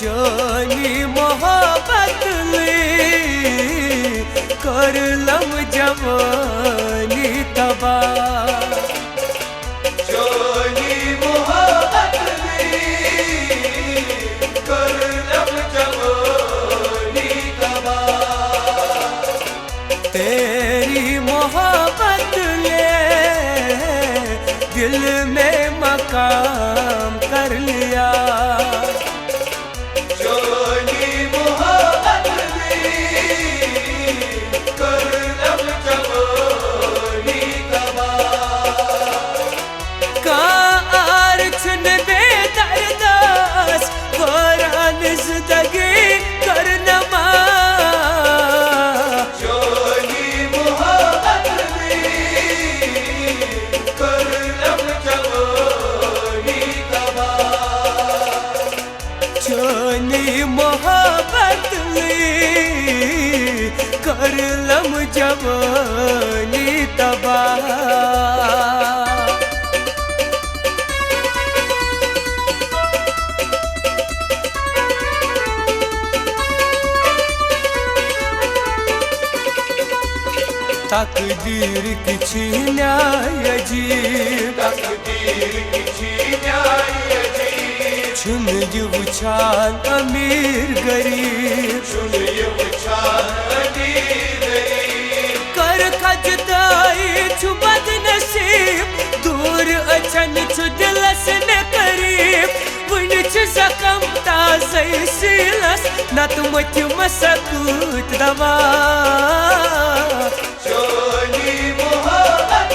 चोनी मोहब्बत करलम जवानी तबाह। चोनी मोहब्बत करलम जवानी तबाह। तेरी मोहब्बत ले दिल में मकाम कर लिया। चोनी मोहब्बत करलम जवानी तबाह। कार छुन बेदर्दास वरान जिंदगी करनमा। चोनी मोहब्बत करलम जवानी तबाह। चोनी मोहब्बत करलम जवानी तबाह। तकदीर किछि न्याय अजीब। तकदीर किछि न्याय अजीब। छुन वुछान अमीर गरीब। छुन वुछान अमीर गरीब। कर खजदाई छु बदनसीब। दूर अचन छु दिलस न करीब। वन छु जखम ताज़े सीलस नत मच मसकूत दवा। चोनी मोहब्बत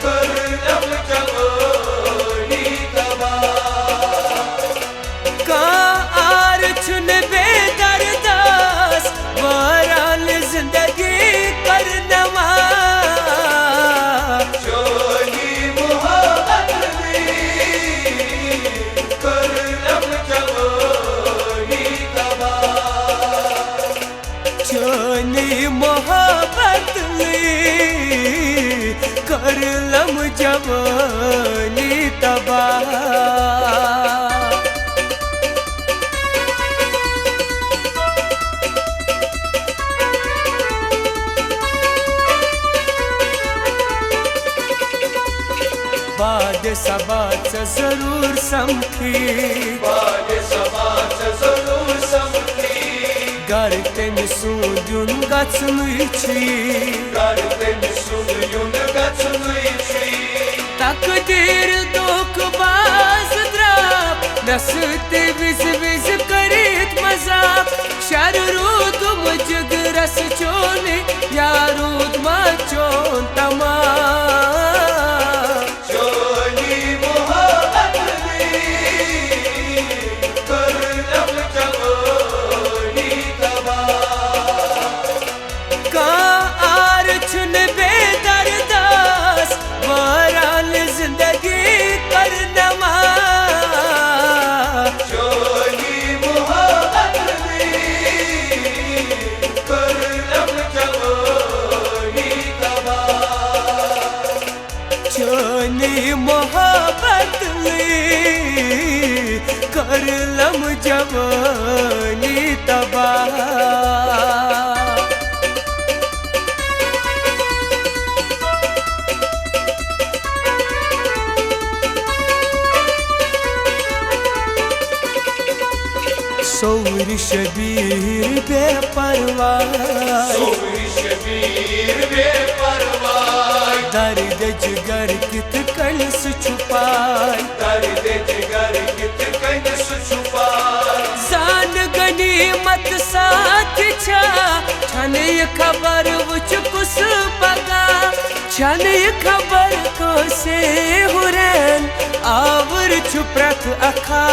करलम जवानी तबाह। कार छुन बेदर्दास वरान जिंदगी करनमा। चोनी मोहब्बत करलम जवानी तबाह। चोनी मोहब्बत करलम जवानी तबाह। बाद सबाच जरूर समखी। बाद सबाच जरूर समखी। गर तेन सून गचनुई छी। गर तेन सून गचनुई छी। तकदीर दुख बाज द्राप नसते विज विज करीत मजाक। शर रूद मुझग रस चोने यारूद मा चोन तमा। चोनी मोहब्बत करलम जवानी तबाह। कार छुन बेदर्दास वरान जिंदगी करनमा। चोनी मोहब्बत करलम जवानी तबाह। चोनी मोहब्बत करलम जवानी तबाह। सोर शबीर बेपरवाह। सोर शबीर बेपरवाह। दर्द जिगर कित कलस छुपाई। दर्द जिगर कित कलस छुपाई। जान गनीमत साथ छा छन ये खबर वुच कुस पगा। छन ये खबर को से हुरन आवर छु प्रथ अखा।